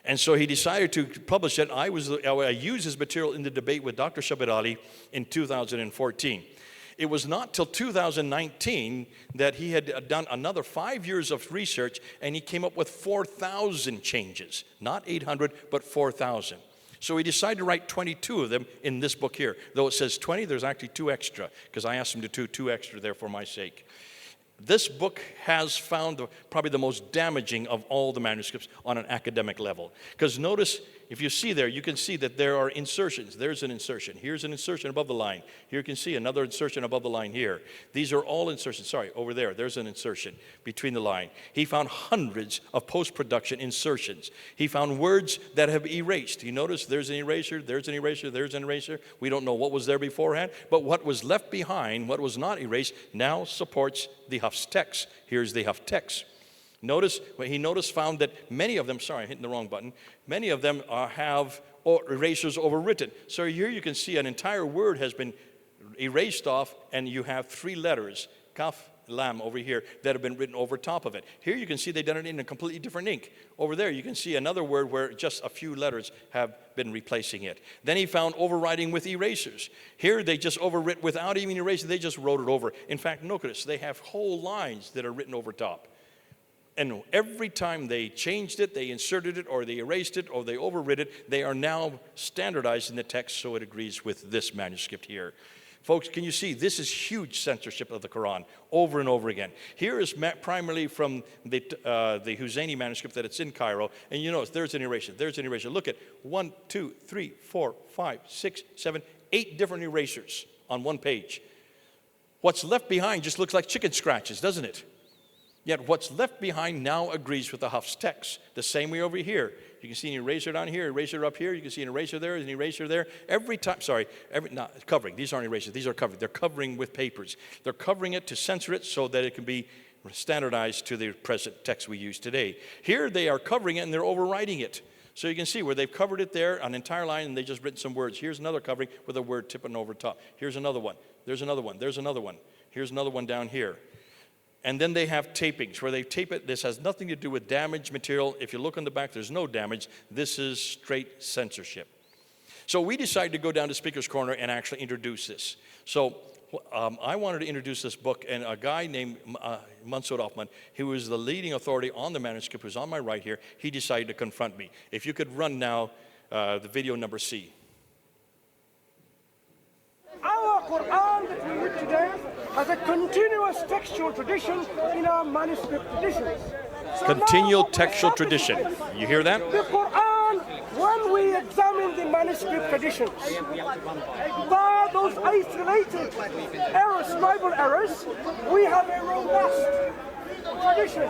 And so he decided to publish it. I used his material in the debate with Dr. Shabir Ali in 2014. It was not till 2019 that he had done another 5 years of research, and he came up with 4,000 changes. Not 800, but 4,000. So he decided to write 22 of them in this book here. Though it says 20, there's actually 2 extra, because I asked him to do 2 extra there for my sake. This book has found probably the most damaging of all the manuscripts on an academic level. Because notice, if you see there, you can see that there are insertions. There's an insertion. Here's an insertion above the line. Here you can see another insertion above the line here. These are all insertions. Sorry, over there, there's an insertion between the line. He found hundreds of post-production insertions. He found words that have erased. You notice there's an eraser, there's an eraser, there's an eraser. We don't know what was there beforehand, but what was left behind, what was not erased, now supports the Hafs text. Here's the Hafs text. Notice, found that many of them, sorry, I'm hitting the wrong button, many of them have erasers overwritten. So here you can see an entire word has been erased off, and you have 3 letters, kaf, lam over here, that have been written over top of it. Here you can see they've done it in a completely different ink. Over there you can see another word where just a few letters have been replacing it. Then he found overwriting with erasers. Here they just overwrit without even erasing, they just wrote it over. In fact, notice they have whole lines that are written over top. And every time they changed it, they inserted it, or they erased it, or they overwrit it, they are now standardized in the text so it agrees with this manuscript here. Folks, can you see? This is huge censorship of the Quran over and over again. Here is primarily from the Husseini manuscript that it's in Cairo. And you notice there's an erasure, there's an erasure. Look at 1, 2, 3, 4, 5, 6, 7, 8 different erasers on one page. What's left behind just looks like chicken scratches, doesn't it? Yet what's left behind now agrees with the Hafs text. The same way over here. You can see an eraser down here, eraser up here. You can see an eraser there, an eraser there. Every time, not covering. These aren't erasers. These are covered. They're covering with papers. They're covering it to censor it so that it can be standardized to the present text we use today. Here they are covering it and they're overwriting it. So you can see where they've covered it there, an entire line, and they just written some words. Here's another covering with a word tipping over top. Here's another one. There's another one. There's another one. Here's another one down here. And then they have tapings where they tape it. This has nothing to do with damaged material. If you look on the back, there's no damage. This is straight censorship. So we decided to go down to Speaker's Corner and actually introduce this. So I wanted to introduce this book, and a guy named Mansour Rahman, who was the leading authority on the manuscript, who's on my right here, he decided to confront me. If you could run now the video number C. Our Quran that we read today has a continuous textual tradition in our manuscript traditions. So Continual now what textual happens tradition. is You hear that? the Quran, when we examine the manuscript traditions, bar those isolated errors, scribal errors, we have a robust tradition,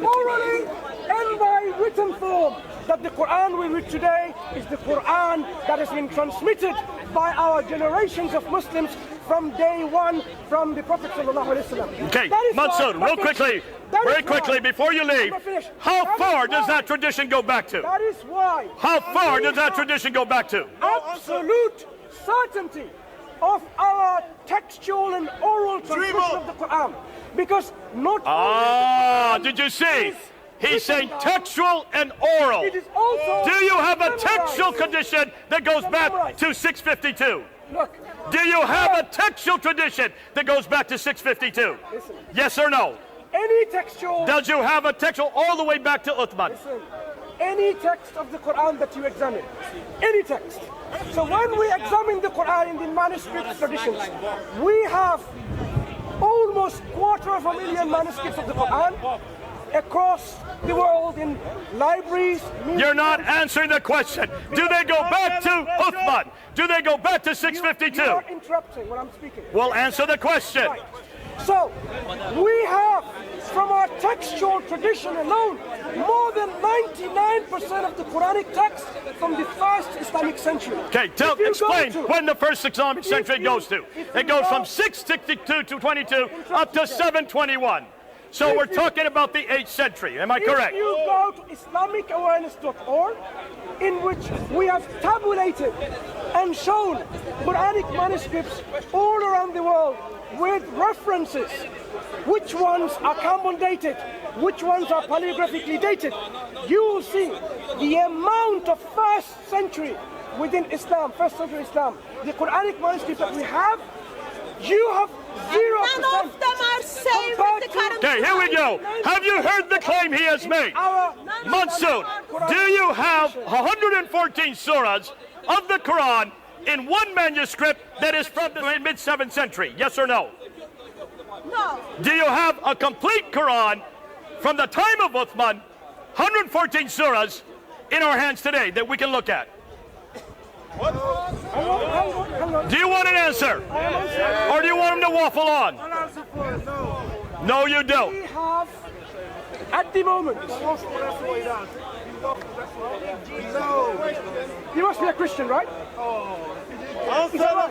orally and by written form, that the Quran we read today is the Quran that has been transmitted by our generations of Muslims from day one, from the Prophet ﷺ. Okay, That is Mansour, why- real quickly, that is very quickly, why- before you leave, I'm gonna finish. how That far is does why- that tradition go back to? That is why. How far we does that have tradition go back to? Absolute certainty of our textual and oral transmission of the Quran. Because not Ah, did you see? He's saying textual and oral. it is also Do you have a memorized. textual tradition that goes back to 652? Look, Do you have a textual tradition that goes back to 652? listen, Yes or no? any textual, Does you have a textual all the way back to Uthman? listen, any text of the Quran that you examine, any text. So when we examine the Quran in the manuscript traditions, we have almost 250,000 manuscripts of the Quran across the world in libraries. You're not answering the question. Do they go back to Uthman? Do they go back to 652? You are interrupting when I'm speaking. Well, answer the question. Right. So, we have, from our textual tradition alone, more than 99% of the Quranic text from the first Islamic century. Okay, If you go explain to- when the first Islamic century you- goes to. if It you goes go- from 662 to 22 up to 721. So we're talking about the 8th century. Am I correct? If you go to IslamicAwareness.org, in which we have tabulated and shown Quranic manuscripts all around the world with references, which ones are carbon dated, which ones are paleographically dated, you will see the amount of first century within Islam, first century Islam, the Quranic manuscripts that we have, you have 0%. None of them are same with the current. Okay, here we go. Have you heard the claim he has made? Mansour, do you have 114 surahs of the Quran in one manuscript that is from the mid-7th century? Yes or no? No. Do you have a complete Quran from the time of Uthman, 114 surahs in our hands today that we can look at? Hang on. Do you want an answer? Or do you want him to waffle on? No, you don't. We have, at the moment, you must be a Christian, right?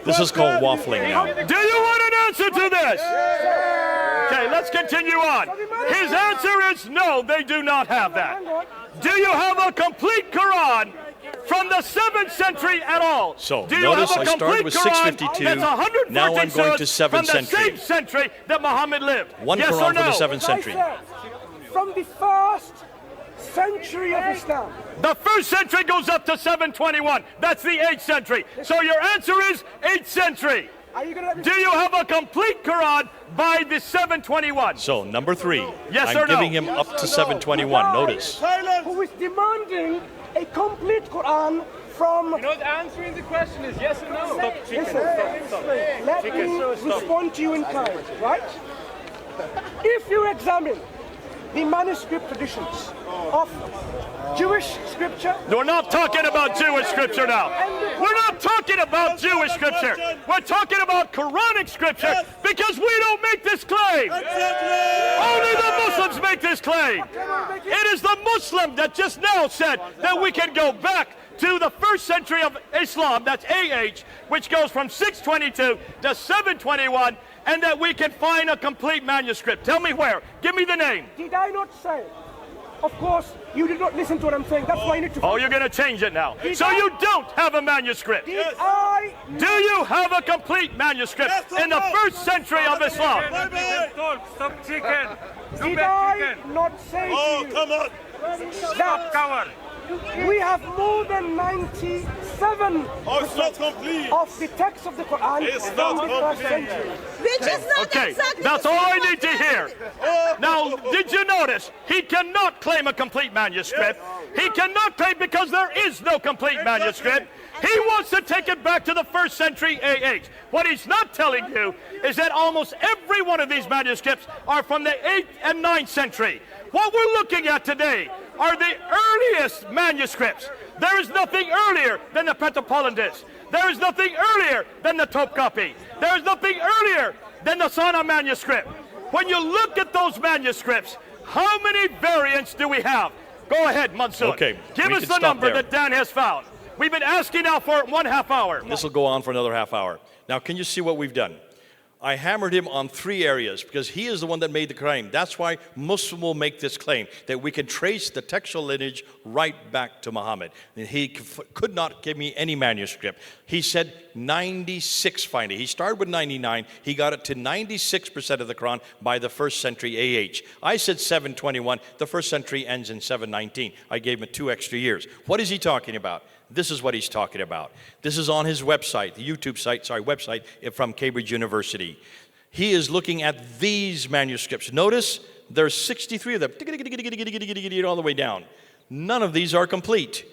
This is called waffling now. Do you want an answer to this? Okay, let's continue on. His answer is no, they do not have that. Do you have a complete Quran from the 7th century at all? So, do you notice have a I started complete with Quran 652, that's 114 now I'm going to surahs 7th from the century. same century that Muhammad lived? One yes Quran or for no? the 7th I century. said, from the first century of Islam. The first century goes up to 721. That's the 8th century. So your answer is 8th century. Are you gonna let me Do you have a complete Quran by the 721? So, number 3. Yes I'm or no? giving him up to 721. Notice. who is demanding a complete Quran from... Not answering the question is yes or no. Listen, let me respond to you in kind, right? If you examine the manuscript traditions of Jewish scripture, We're not talking about Jewish scripture now. We're not talking about Jewish scripture. We're talking about Quranic scripture because we don't make this claim. Only the Muslims make this claim. It is the Muslim that just now said that we can go back to the first century of Islam, that's AH, which goes from 622 to 721, and that we can find a complete manuscript. Tell me where. Give me the name. did I not say? Of course, you did not listen to what I'm saying. That's why you need to... Oh, you're going to change it now. So you don't have a manuscript. Did I... Do you have a complete manuscript in the first century of Islam? Stop chicken. Did I not say to you come on. that Cover. we have more than 97% of the text of the Quran from the first century? Which is not Okay, exactly that's the all same I what need to you hear. Now, did you notice? He cannot claim a complete manuscript. He cannot claim because there is no complete manuscript. He wants to take it back to the 1st century AH. What he's not telling you is that almost every one of these manuscripts are from the 8th and 9th century. What we're looking at today are the earliest manuscripts. There is nothing earlier than the Pentapolindis. There is nothing earlier than the Topkapi. There is nothing earlier than the Sana manuscript. When you look at those manuscripts, how many variants do we have? Go ahead, Mansour. Okay, give we us can the stop number there. that Dan has found. We've been asking now for 1/2 hour. This will go on for another half hour. Now, can you see what we've done? I hammered him on 3 areas because he is the one that made the claim. That's why Muslim will make this claim, that we can trace the textual lineage right back to Muhammad. And he could not give me any manuscript. He said 96 finding. He started with 99. He got it to 96% of the Quran by the 1st century AH. I said 721. The 1st century ends in 719. I gave him 2 extra years. What is he talking about? This is what he's talking about. This is on his website, the YouTube website from Cambridge University. He is looking at these manuscripts. Notice there's 63 of them, all the way down. None of these are complete.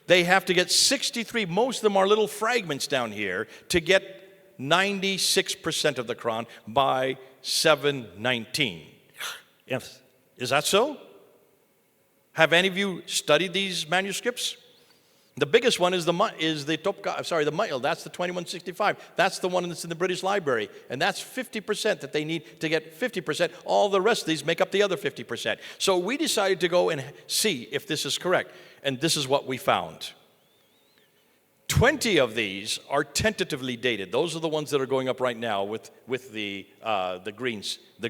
They have to get 63. Most of them are little fragments down here to get 96% of the Quran by 719. Yes. Is that so? Have any of you studied these manuscripts? The biggest one is the Ma'il. That's the 2165. That's the one that's in the British Library. And that's 50% that they need to get 50%. All the rest of these make up the other 50%. So we decided to go and see if this is correct. And this is what we found. 20 of these are tentatively dated. Those are the ones that are going up right now with the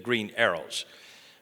green arrows.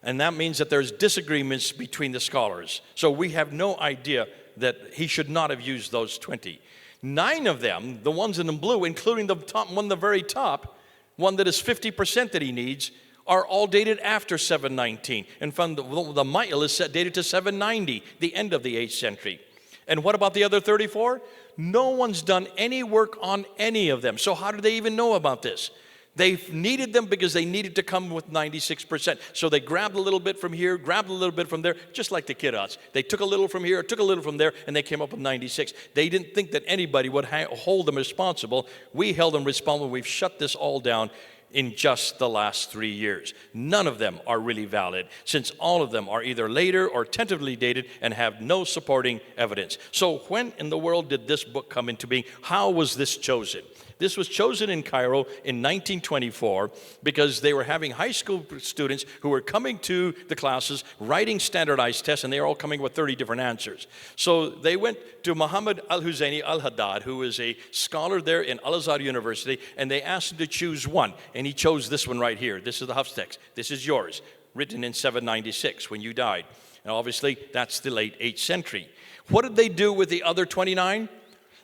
And that means that there's disagreements between the scholars. So we have no idea that he should not have used those 20. 9 of them, the ones in the blue, including the top one, the very top, one that is 50% that he needs, are all dated after 719. And from the Ma'il is dated to 790, the end of the 8th century. And what about the other 34? No one's done any work on any of them. So how do they even know about this? They needed them because they needed to come with 96%. So they grabbed a little bit from here, grabbed a little bit from there, just like the Qira'ats. They took a little from here, took a little from there, and they came up with 96. They didn't think that anybody would hold them responsible. We held them responsible. We've shut this all down in just the last 3 years. None of them are really valid, since all of them are either later or tentatively dated and have no supporting evidence. So when in the world did this book come into being? How was this chosen? This was chosen in Cairo in 1924 because they were having high school students who were coming to the classes, writing standardized tests, and they were all coming with 30 different answers. So they went to Muhammad al-Husayni al-Haddad, who is a scholar there in Al-Azhar University, and they asked him to choose one. And he chose this one right here. This is the Hafs text. This is yours, written in 796 when you died. And obviously, that's the late 8th century. What did they do with the other 29?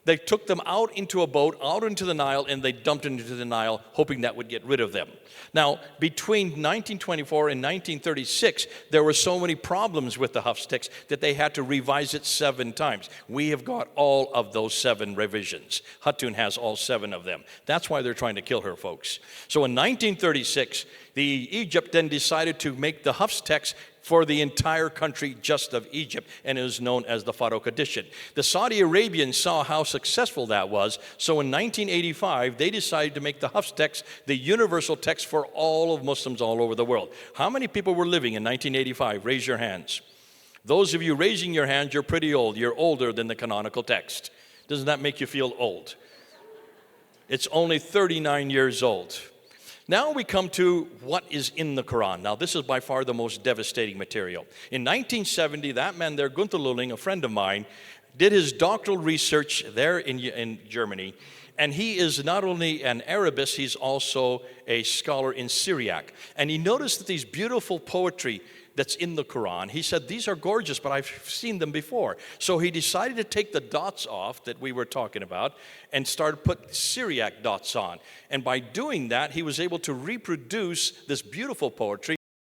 They took them out into a boat, out into the Nile, and they dumped it into the Nile, hoping that would get rid of them. Now, between 1924 and 1936, there were so many problems with the Hafs text that they had to revise it 7 times. We have got all of those 7 revisions. Hatun has all 7 of them. That's why they're trying to kill her, folks. So in 1936, Egypt then decided to make the Hafs text for the entire country just of Egypt, and it is known as the Farouk edition. The Saudi Arabians saw how successful that was, so in 1985, they decided to make the Hafs text the universal text for all of Muslims all over the world. How many people were living in 1985? Raise your hands. Those of you raising your hands, you're pretty old. You're older than the canonical text. Doesn't that make you feel old? It's only 39 years old. Now we come to what is in the Quran. Now this is by far the most devastating material. In 1970, that man there, Gunther Lulling, a friend of mine, did his doctoral research there in Germany. And he is not only an Arabist, he's also a scholar in Syriac. And he noticed that these beautiful poetry that's in the Quran, he said, these are gorgeous, but I've seen them before. So he decided to take the dots off that we were talking about and started put Syriac dots on. And by doing that, he was able to reproduce this beautiful poetry